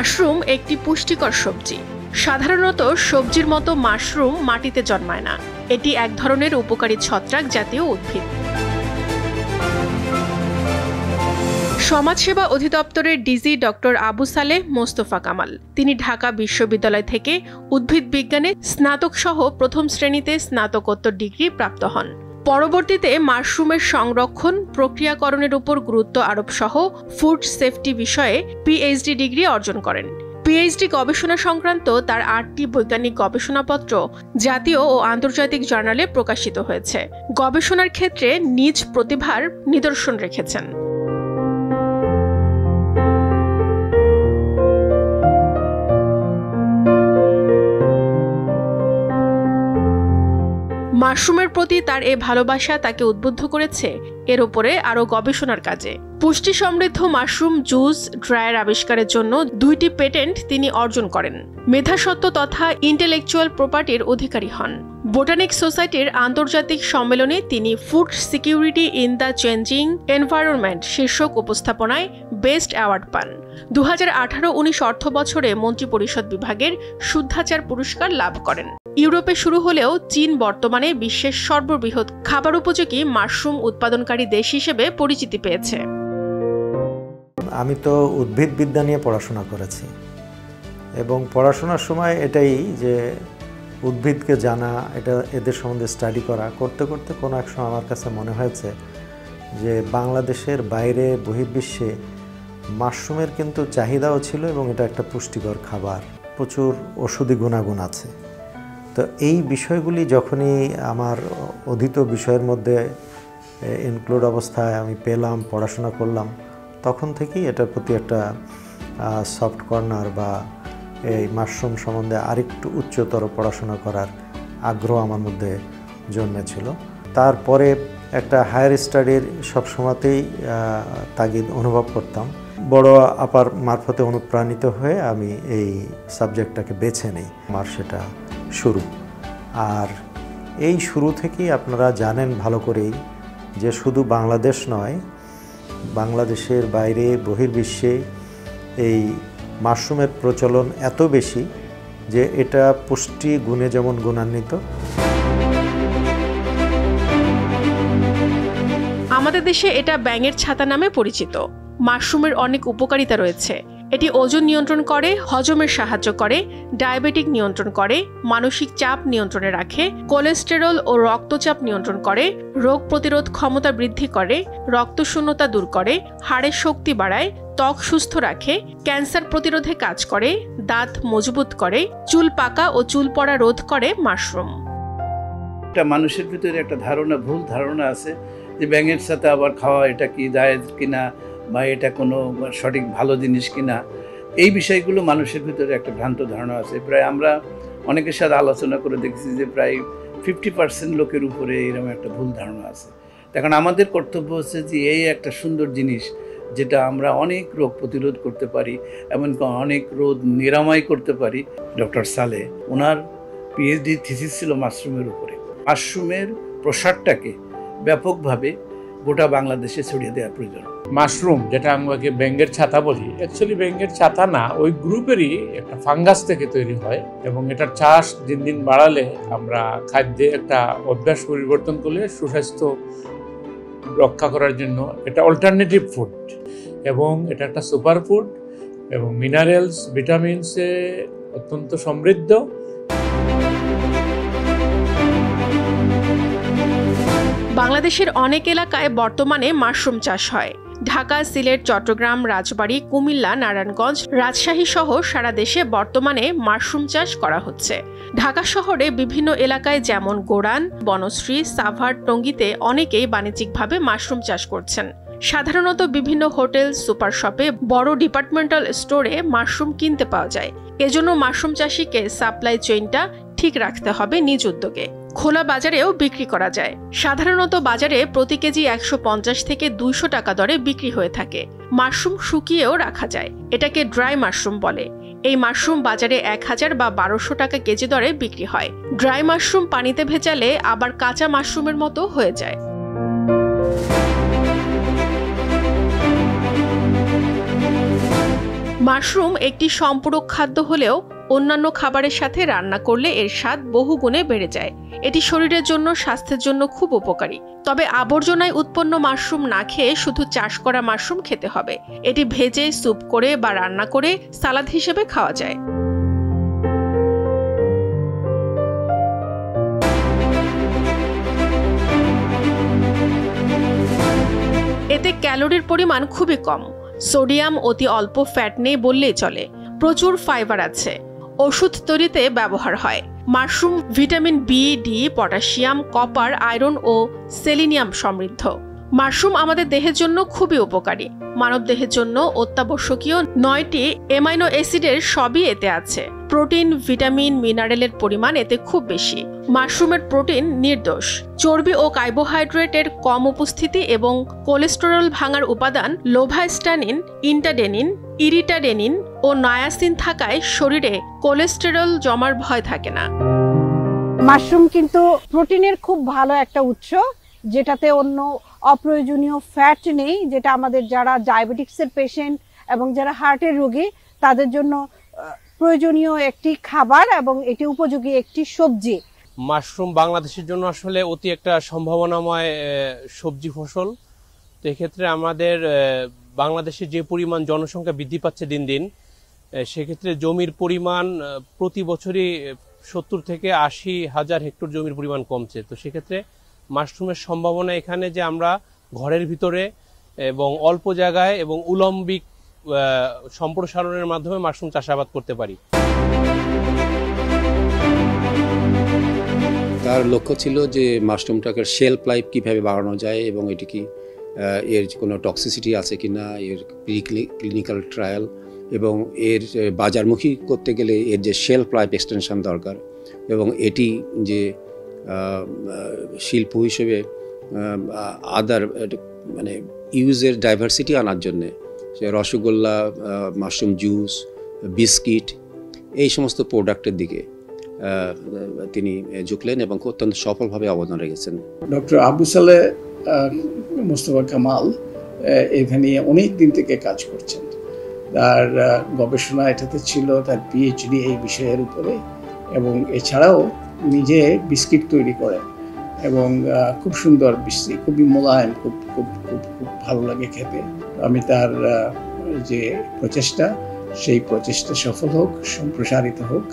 Mushroom একটি পুষ্টিকর সবজি। সাধারণত সবজির মতো মাশরুম মাটিতে জন্মায় না। এটি এক ধরনের উপকারী ছত্রাক জাতীয় উদ্ভিদ। সমাজসেবা অধিদপ্তরের ডিজি ডক্টর আবু সালেহ মোস্তফা কামাল। তিনি ঢাকা বিশ্ববিদ্যালয় থেকে উদ্ভিদ বিজ্ঞানে স্নাতক সহ প্রথম শ্রেণীতে স্নাতকোত্তর ডিগ্রি প্রাপ্ত হন। পরবর্তীতে মাশরুমের সংরক্ষণ, প্রক্রিয়াকরণের উপর গুরুত্ব আরোপ সহ ফুড সেফটি বিষয়ে পিএইচডি ডিগ্রি অর্জন করেন। পিএইচডি গবেষণা সংক্রান্ত তার 8টি বৈজ্ঞানিক গবেষণাপত্র জাতীয় ও আন্তর্জাতিক জার্নালে প্রকাশিত হয়েছে। গবেষণার ক্ষেত্রে নিজ প্রতিভার নিদর্শন রেখেছেন। মাশরুমের প্রতি তার এ ভালোবাসা তাকে উদ্বুদ্ধ করেছে এর উপরে আরও গবেষণার কাজে। পুষ্টি সমৃদ্ধ মাশরুম জুস ড্রায়ার আবিষ্কারের জন্য 2টি পেটেন্ট তিনি অর্জন করেন। মেধাস্বত্ব তথা ইন্টেলেকচুয়াল প্রপার্টির অধিকারী হন। বোটানিক সোসাইটির আন্তর্জাতিক সম্মেলনে তিনি food security in the changing environment শীর্ষক উপস্থাপনায় বেস্ট অ্যাওয়ার্ড পান। 2018-19 অর্থ বছরে মন্ত্রিপরিষদ বিভাগের শুদ্ধাচার পুরস্কার লাভ করেন। ইউরোপে শুরু হলেও চীন বর্তমানে বিশ্বের সর্ববৃহৎ খাবার উপযোগী মাশরুম উৎপাদনকারী দেশ হিসেবে পরিচিতি পেয়েছে। আমি তো উদ্ভিদ বিদ্যা নিয়ে পড়াশোনা করেছি এবং পড়াশোনার সময় এটাই যে উদ্ভিদকে জানা, এটা এদের সম্বন্ধে স্টাডি করতে করতে কোনো এক সময় আমার কাছে মনে হয়েছে যে বাংলাদেশের বাইরে বহির্বিশ্বে মাশরুমের কিন্তু চাহিদাও ছিল এবং এটা একটা পুষ্টিকর খাবার, প্রচুর ওষুধি গুণাগুণ আছে। তো এই বিষয়গুলি যখনই আমার অধীত বিষয়ের মধ্যে ইনক্লুড অবস্থায় আমি পেলাম, পড়াশোনা করলাম, তখন থেকেই এটার প্রতি একটা সফট কর্নার বা এই মাশরুম সম্বন্ধে আরেকটু উচ্চতর পড়াশোনা করার আগ্রহ আমার মধ্যে জন্মেছিল। তারপরে একটা হায়ার স্টাডির সবসময়তেই তাগিদ অনুভব করতাম। বড় আপার মারফতে অনুপ্রাণিত হয়ে আমি এই সাবজেক্টটাকে বেছে নিই। আমার সেটা শুরু। আর এই শুরু থেকেই আপনারা জানেন ভালো করেই যে শুধু বাংলাদেশ নয়, বাংলাদেশের বাইরে বহির্বিশ্বে এই মাশরুমের প্রচলন এত বেশি যে এটা পুষ্টি গুণে যেমন গুণান্বিত। আমাদের দেশে এটা ব্যাঙের ছাতা নামে পরিচিত। মাশরুমের অনেক উপকারিতা রয়েছে। এটি ওজন নিয়ন্ত্রণ করে, হজমের সাহায্য করে, ডায়াবেটিক নিয়ন্ত্রণ করে, মানসিক চাপ নিয়ন্ত্রণে রাখে, কোলেস্টেরল ও রক্তচাপ নিয়ন্ত্রণ করে, রোগ প্রতিরোধ ক্ষমতা বৃদ্ধি করে, রক্তশূন্যতা দূর করে, হাড়ের শক্তি বাড়ায়, ত্বক সুস্থ রাখে, ক্যান্সার প্রতিরোধে কাজ করে, দাঁত মজবুত করে, চুল পাকা ও চুল পড়া রোধ করে মাশরুম। এটা মানুষের ভিতরে একটা ভুল ধারণা আছে যে ব্যাঙের সাথে আবার খাওয়া এটা কি জায়েজ কিনা বা এটা কোনো সঠিক ভালো জিনিস কিনা, এই বিষয়গুলো মানুষের ভিতরে একটা ভ্রান্ত ধারণা আছে। প্রায় আমরা অনেকের সাথে আলোচনা করে দেখছি যে প্রায় 50% লোকের উপরে এরকম একটা ভুল ধারণা আছে। এখন আমাদের কর্তব্য হচ্ছে যে এই একটা সুন্দর জিনিস যেটা আমরা অনেক রোগ প্রতিরোধ করতে পারি, এমনকি অনেক রোগ নিরাময় করতে পারি। ডক্টর সালেহ ওনার পিএইচডি থিসিস ছিল মাশরুমের উপরে। মাশরুমের প্রসারটাকে ব্যাপকভাবে গোটা বাংলাদেশে ছড়িয়ে দেওয়া প্রয়োজন। মাশরুম যেটা আমাকে ব্যাঙের ছাতা বলি, অ্যাকচুয়ালি ব্যাঙের ছাতা না, ওই গ্রুপেরই একটা ফাঙ্গাস থেকে তৈরি হয় এবং এটার চাষ দিন দিন বাড়ালে আমরা খাদ্যে একটা অভ্যাস পরিবর্তন করলে সুস্বাস্থ্য রক্ষা করার জন্য এটা অল্টারনেটিভ ফুড এবং এটা একটা সুপার ফুড এবং মিনারেলস, ভিটামিনসে অত্যন্ত সমৃদ্ধ। বাংলাদেশের অনেক এলাকায় বর্তমানে মাশরুম চাষ হয়। ঢাকা, সিলেট, চট্টগ্রাম, রাজবাড়ী, কুমিল্লা, নারায়ণগঞ্জ, রাজশাহী সহ সারা দেশে বর্তমানে মাশরুম চাষ করা হচ্ছে। ঢাকা শহরে বিভিন্ন এলাকায় যেমন গোরান, বনশ্রী, সাভার, টঙ্গীতে অনেকেই বাণিজ্যিকভাবে মাশরুম চাষ করছেন। সাধারণত বিভিন্ন হোটেল, সুপার শপে, বড় ডিপার্টমেন্টাল স্টোরে মাশরুম কিনতে পাওয়া যায়। এজন্য মাশরুম চাষিকে সাপ্লাই চেইনটা ঠিক রাখতে হবে নিজ উদ্যোগে। খোলা বাজারেও বিক্রি করা যায়। সাধারণত বাজারে প্রতি কেজি 150 থেকে 200 টাকা দরে বিক্রি হয়ে থাকে। মাশরুম শুকিয়েও রাখা যায়, এটাকে ড্রাই মাশরুম বলে। এই মাশরুম বাজারে 1000 বা 1200 টাকা কেজি দরে বিক্রি হয়। ড্রাই মাশরুম পানিতে ভেজালে আবার কাঁচা মাশরুমের মতো হয়ে যায়। মাশরুম মাশরুম একটি সম্পূরক খাদ্য হলেও অন্যান্য খাবারের সাথে রান্না করলে এর স্বাদ বহুগুণে বেড়ে যায়। এটি শরীরের জন্য, স্বাস্থ্যের জন্য খুব উপকারী। তবে আবর্জনায় উৎপন্ন মাশরুম না খেয়ে শুধু চাষ করা মাশরুম খেতে হবে। এটি ভেজে, স্যুপ করে বা রান্না করে সালাদ হিসেবে খাওয়া যায়। এতে ক্যালোরির পরিমাণ খুবই কম। সোডিয়াম অতি অল্প, ফ্যাট নেই বললেই চলে। প্রচুর ফাইবার আছে। ওষুধ তৈরিতে ব্যবহার হয়। Mushroom vitamin B, D, potassium, copper, iron ও সেলিনিয়াম সমৃদ্ধ। মাশরুম আমাদের দেহের জন্য খুবই উপকারী। মানব দেহের জন্য অত্যাবশ্যকীয় 9টি অ্যামাইনো অ্যাসিডের সবই এতে আছে। প্রোটিন, ভিটামিন, মিনারেলের পরিমাণ এতে খুব বেশি। মাশরুমের প্রোটিন নির্দোষ। চর্বি ও কার্বোহাইড্রেটের কম উপস্থিতি এবং কোলেস্টেরল ভাঙার উপাদান লোভাস্টানিন, ইন্টাডেনিন, ইরিটাডেনিন ও নায়াসিন থাকায় শরীরে কোলেস্টেরল জমার ভয় থাকে না। মাশরুম কিন্তু প্রোটিনের খুব ভালো একটা উৎস, যেটাতে অন্য অপ্রয়োজনীয় ফ্যাট নেই, যেটা আমাদের যারা ডায়াবেটিক্সের পেশেন্ট এবং যারা হার্টের রোগী তাদের জন্য প্রয়োজনীয় একটি খাবার এবং এটি উপযোগী একটি সবজি। মাশরুম বাংলাদেশের জন্য আসলে অতি একটা সম্ভাবনাময় সবজি ফসল। তো এক্ষেত্রে আমাদের বাংলাদেশে যে পরিমাণ জনসংখ্যা বৃদ্ধি পাচ্ছে দিন দিন, সেক্ষেত্রে জমির পরিমাণ প্রতি বছরই 70 থেকে 80 হাজার হেক্টর জমির পরিমাণ কমছে। তো সেক্ষেত্রে মাশরুমের সম্ভাবনা এখানে যে আমরা ঘরের ভিতরে এবং অল্প জায়গায় এবং উলম্বিক সম্প্রসারণের মাধ্যমে মাশরুম চাষাবাদ করতে পারি। তার লক্ষ্য ছিল যে মাশরুমটাকে শেলফ লাইফ কীভাবে বাড়ানো যায় এবং এটি কি এর কোনো টক্সিসিটি আছে কি না, এর ক্লিনিক্যাল ট্রায়াল এবং এর বাজারমুখী করতে গেলে এর যে শেলফ লাইফ এক্সটেনশন দরকার এবং এটি যে শিল্প হিসেবে আদার মানে ইউজের ডাইভার্সিটি আনার জন্যে সে রসগোল্লা, মাশরুম জুস, বিস্কিট এই সমস্ত প্রোডাক্টের দিকে তিনি ঝুঁকলেন এবং অত্যন্ত সফলভাবে অবদান রেখেছেন। ডক্টর আবু সালেহ মোস্তফা কামাল এখানে অনেক দিন থেকে কাজ করছেন। তার গবেষণা এটাতে ছিল, তার পিএইচডি এই বিষয়ের উপরে, এবং এছাড়াও নিজে বিস্কিট তৈরি করেন এবং খুব সুন্দর বিস্কিট, খুবই মোলায়েম, খুব খুব খুব খুব ভালো লাগে খেতে। আমি তার যে প্রচেষ্টা, সেই প্রচেষ্টা সফল হোক, সম্প্রসারিত হোক।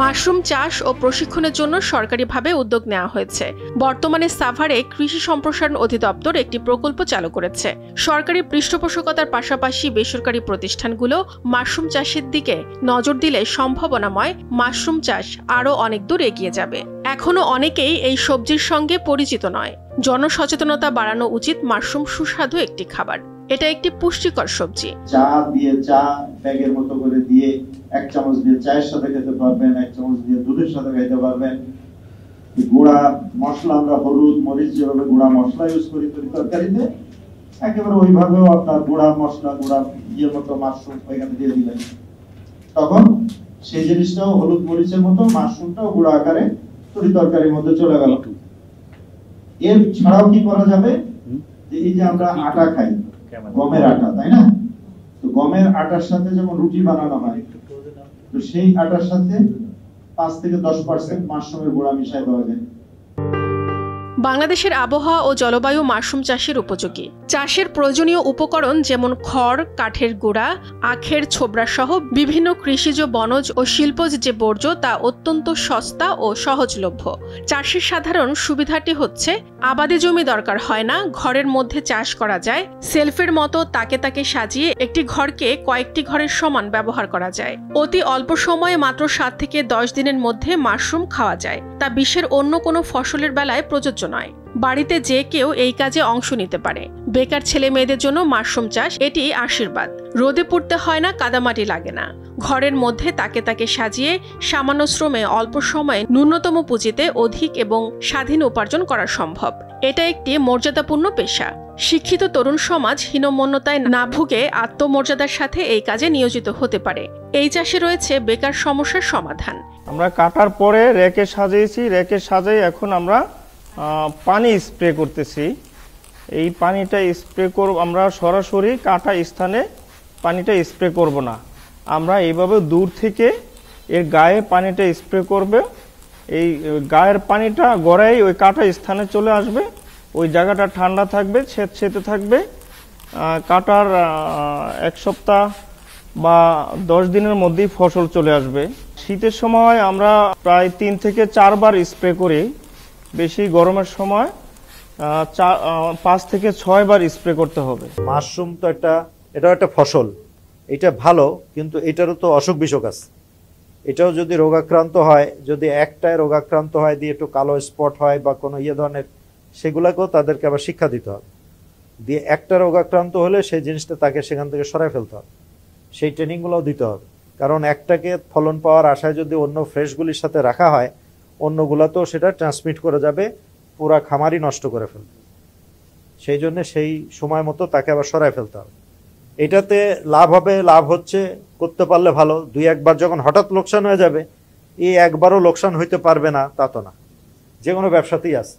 মাশরুম চাষ ও প্রশিক্ষণের জন্য সরকারিভাবে উদ্যোগ নেওয়া হয়েছে। বর্তমানে সাভারে কৃষি সম্প্রসারণ অধিদপ্তর একটি প্রকল্প চালু করেছে। সরকারি পৃষ্ঠপোষকতার পাশাপাশি বেসরকারি প্রতিষ্ঠানগুলো মাশরুম চাষের দিকে নজর দিলে সম্ভাবনাময় মাশরুম চাষ আরও অনেক দূর এগিয়ে যাবে। এখনো অনেকেই এই সবজির সঙ্গে পরিচিত নয়। জনসচেতনতা বাড়ানো উচিত। মাশরুম সুস্বাদু একটি খাবার। এটা একটি পুষ্টিকর সবজি। চা দিয়ে, চা ব্যাগের মতো করে দিয়ে 1 চামচ দিয়ে চায়ের সাথে খেতে পারবেন, 1 চামচ দিয়ে দুধের সাথে খেতে পারবেন। গুঁড়া মশলা, আমরা হলুদ, মরিচ যেভাবে গুঁড়া মশলা ইউজ করি তরকারিতে, একেবারে ওইভাবেও আপনার গুঁড়া মশলা, গুঁড়া ইয়ের মতো মাশরুম ওইখানে দিয়ে দিলেন, তখন সেই জিনিসটাও হলুদ মরিচের মতো মাশরুমটাও গুঁড়া আকারে তরকারির মধ্যে চলে গেল। এর ছাড়াও কি করা যাবে, যে এই যে আমরা আটা খাই, গমের আটা, তাই না? তো গমের আটার সাথে যেমন রুটি বানানো হয়, তো সেই আটার সাথে 5 থেকে 10% মাশরুমের গুঁড়া মিশাই দেওয়া যায়। বাংলাদেশের আবহাওয়া ও জলবায়ু মাশরুম চাষের উপযোগী। চাষের প্রয়োজনীয় উপকরণ যেমন খড়, কাঠের গুঁড়া, আখের ছোবড়া সহ বিভিন্ন কৃষিজ, বনজ ও শিল্পজ যে বর্জ্য তা অত্যন্ত সস্তা ও সহজলভ্য। চাষের সাধারণ সুবিধাটি হচ্ছে আবাদি জমি দরকার হয় না, ঘরের মধ্যে চাষ করা যায়। সেলফের মতো তাকে তাকে সাজিয়ে একটি ঘরকে কয়েকটি ঘরের সমান ব্যবহার করা যায়। অতি অল্প সময়ে মাত্র 7 থেকে 10 দিনের মধ্যে মাশরুম খাওয়া যায়। তা বিশ্বের অন্য কোনো ফসলের বেলায় প্রযোজ্য নয়। বাড়িতে যে কেউ এই কাজে অংশ নিতে পারে। বেকার ছেলে মেয়েদের জন্য মাশরুম চাষ এটি আশীর্বাদ। রোদে পুড়তে হয় না, কাদামাটি লাগে না। ঘরের মধ্যে তাকে তাকে সাজিয়ে সামান্য শ্রমে অল্প সময়ে ন্যূনতম পুঁজিতে অধিক এবং স্বাধীন উপার্জন করা সম্ভব। এটা একটি মর্যাদাপূর্ণ পেশা। শিক্ষিত তরুণ সমাজ হীনমন্যতায় না ভুগে আত্মমর্যাদার সাথে এই কাজে নিয়োজিত হতে পারে। এই চাষে রয়েছে বেকার সমস্যার সমাধান। আমরা কাটার পরে রেকে সাজিয়েছি, রেকে সাজিয়ে এখন আমরা পানি স্প্রে করতেছি। এই পানিটা স্প্রে করব, আমরা সরাসরি কাটা স্থানে পানিটা স্প্রে করব না, আমরা এইভাবে দূর থেকে এর গায়ে পানিটা স্প্রে করবে। এই গায়ের পানিটা গড়াই ওই কাটা স্থানে চলে আসবে, ওই জায়গাটা ঠান্ডা থাকবে, সেতে থাকবে। কাটার 1 সপ্তাহ বা 10 দিনের মধ্যেই ফসল চলে আসবে। শীতের সময় আমরা প্রায় 3 থেকে 4 বার স্প্রে করি, বেশি গরমের সময় 5 থেকে 6 বার স্প্রে করতে হবে। মাশরুম তো এটাও একটা ফসল, এটা ভালো, কিন্তু এটারও তো অসুখ বিসুখ আছে। এটাও যদি রোগাক্রান্ত হয়, যদি একটায় রোগাক্রান্ত হয় দিয়ে একটু কালো স্পট হয় বা কোনো ধরনের, সেগুলোকেও তাদেরকে আবার শিক্ষা দিতে হবে। দিয়ে একটা রোগাক্রান্ত হলে সেই জিনিসটা তাকে সেখান থেকে সরাই ফেলতে হবে, সেই ট্রেনিংগুলোও দিতে হবে। কারণ একটাকে ফলন পাওয়ার আশায় যদি অন্য ফ্রেশগুলির সাথে রাখা হয়, অন্যগুলোতেও সেটা ট্রান্সমিট করে যাবে, পুরা খামারই নষ্ট করে ফেলবে। সেই জন্য সেই সময় মতো তাকে আবার সরাই ফেলতে হবে। এটাতে লাভ হবে, লাভ হচ্ছে, করতে পারলে ভালো। 2-1 বার যখন হঠাৎ লোকসান হয়ে যাবে, এই একবারও লোকসান হইতে পারবে না তা তো না, যে কোনো ব্যবসাতেই আছে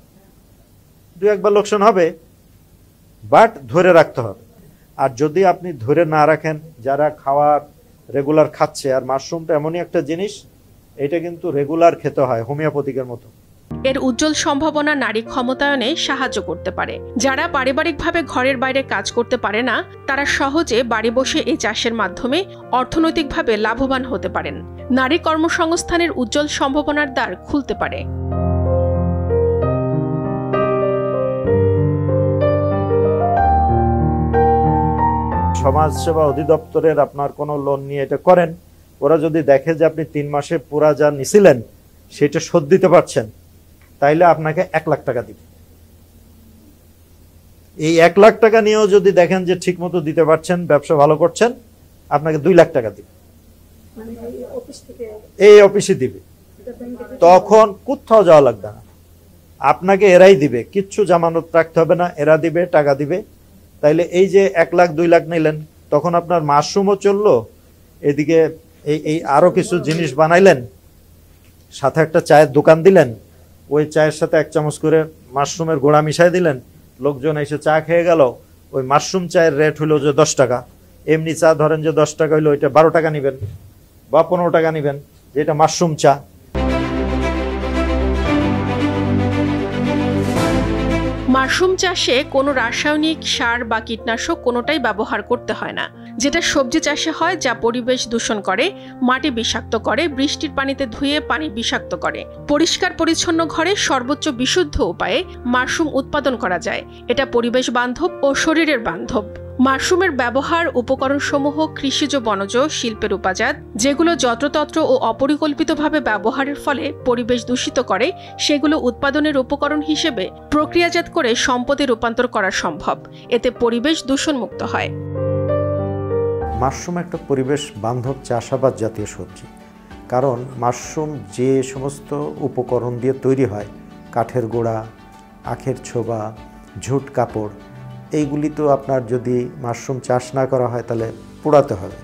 2-1 বার লোকসান হবে, বাট ধরে রাখতে হবে। আর যদি আপনি ধরে না রাখেন, যারা খাওয়ার রেগুলার খাচ্ছে, আর মাশরুমটা এমনই একটা জিনিস, এটা কিন্তু রেগুলার খেতে হয়, হোমিওপ্যাথিকের মতো। এর উজ্জ্বল সম্ভাবনা নারী ক্ষমতায়নে সাহায্য করতে পারে। যারা পারিবারিকভাবে ঘরের বাইরে কাজ করতে পারে না, তারা সহজে বাড়ি বসে এই চাষের মাধ্যমে অর্থনৈতিকভাবে লাভবান হতে পারেন। নারী কর্মসংস্থানের উজ্জ্বল সম্ভাবনার দ্বার খুলতে পারে। সমাজসেবা অধিদপ্তরের আপনার কোনো লোন নিয়ে এটা করেন, ওরা যদি দেখে যে আপনি 3 মাসে পুরা যা নিছিলেন সেটা শোধ দিতে পারছেন, তাইলে আপনাকে 1 লাখ টাকা দিবে। এই 1 লাখ টাকা নিয়েও যদি দেখেন যে ঠিক মতো দিতে পারছেন, ব্যবসা ভালো করছেন, আপনাকে 2 লাখ টাকা দিবে। এই অফিসে দিবে, তখন কোথাও যাওয়া লাগবে না, আপনাকে এরাই দিবে, কিচ্ছু জামানত রাখতে হবে না, এরা দিবে, টাকা দিবে। তাইলে এই যে 1 লাখ 2 লাখ নিলেন, তখন আপনার মাশরুমও চললো, এদিকে এই আরো কিছু জিনিস বানাইলেন, সাথে একটা চায়ের দোকান দিলেন, ওই চায়ের সাথে 1 চামচ করে মাশরুমের গোড়া মিশাই দিলেন, লোকজন এসে চা খেয়ে গেল। ওই মাশরুম চায়ের রেট হইলো যে 10 টাকা, এমনি চা ধরেন যে 10 টাকা হইলো, ওইটা 12 টাকা নেবেন বা 15 টাকা নেবেন, যেটা মাশরুম চা। মাশরুম চাষে কোনো রাসায়নিক সার বা কীটনাশক কোনোটাই ব্যবহার করতে হয় না, যেটা সবজি চাষে হয়, যা পরিবেশ দূষণ করে, মাটি বিষাক্ত করে, বৃষ্টির পানিতে ধুয়ে পানি বিষাক্ত করে। পরিষ্কার পরিচ্ছন্ন ঘরে সর্বোচ্চ বিশুদ্ধ উপায়ে মাশরুম উৎপাদন করা যায়। এটা পরিবেশ বান্ধব ও শরীরের বান্ধব। মাশরুমের ব্যবহার উপকরণসমূহ কৃষিজ বনজ শিল্পের উপাজাত, যেগুলো যত্রতত্র ও অপরিকল্পিতভাবে ব্যবহারের ফলে পরিবেশ দূষিত করে, সেগুলো উৎপাদনের উপকরণ হিসেবে প্রক্রিয়াজাত করে সম্পদে রূপান্তর করা সম্ভব। এতে পরিবেশ দূষণমুক্ত হয়। মাশরুম একটা পরিবেশ বান্ধব চাষাবাদ জাতীয় সবজি, কারণ মাশরুম যে সমস্ত উপকরণ দিয়ে তৈরি হয়, কাঠের গোড়া, আখের ছোবা, ঝুট কাপড়, এইগুলি তো আপনার যদি মাশরুম চাষ না করা হয় তাহলে পোড়াতে হবে,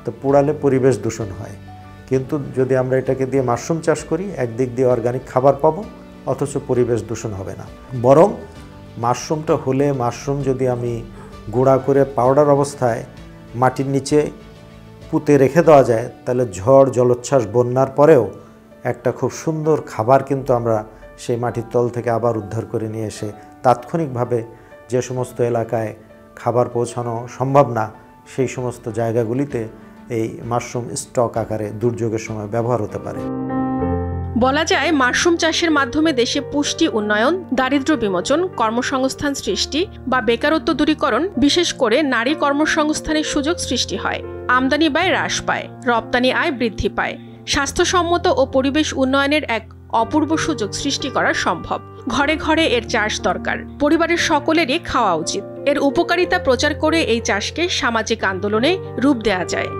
তো পোড়ালে পরিবেশ দূষণ হয়। কিন্তু যদি আমরা এটাকে দিয়ে মাশরুম চাষ করি, একদিক দিয়ে অর্গানিক খাবার পাবো, অথচ পরিবেশ দূষণ হবে না। বরং মাশরুমটা হলে, মাশরুম যদি আমি গুঁড়া করে পাউডার অবস্থায় মাটির নিচে পুঁতে রেখে দেওয়া যায়, তাহলে ঝড় জলোচ্ছ্বাস বন্যার পরেও একটা খুব সুন্দর খাবার কিন্তু আমরা সেই মাটির তল থেকে আবার উদ্ধার করে নিয়ে এসে তাৎক্ষণিকভাবে যে সমস্ত এলাকায় খাবার পৌঁছানো সম্ভব না, সেই সমস্ত জায়গাগুলিতে এই মাশরুম স্টক আকারে দুর্যোগের সময় ব্যবহার হতে পারে। বলা যায়, মাশরুম চাষের মাধ্যমে দেশে পুষ্টি উন্নয়ন, দারিদ্র্য বিমোচন, কর্মসংস্থান সৃষ্টি বা বেকারত্ব দূরীকরণ, বিশেষ করে নারী কর্মসংস্থানের সুযোগ সৃষ্টি হয়। আমদানি ব্যয় হ্রাস পায়, রপ্তানি আয় বৃদ্ধি পায়। স্বাস্থ্যসম্মত ও পরিবেশ উন্নয়নের এক অপূর্ব সুযোগ সৃষ্টি করা সম্ভব। ঘরে ঘরে এর চাষ দরকার, পরিবারের সকলেরই খাওয়া উচিত। এর উপকারিতা প্রচার করে এই চাষকে সামাজিক আন্দোলনে রূপ দেওয়া যায়।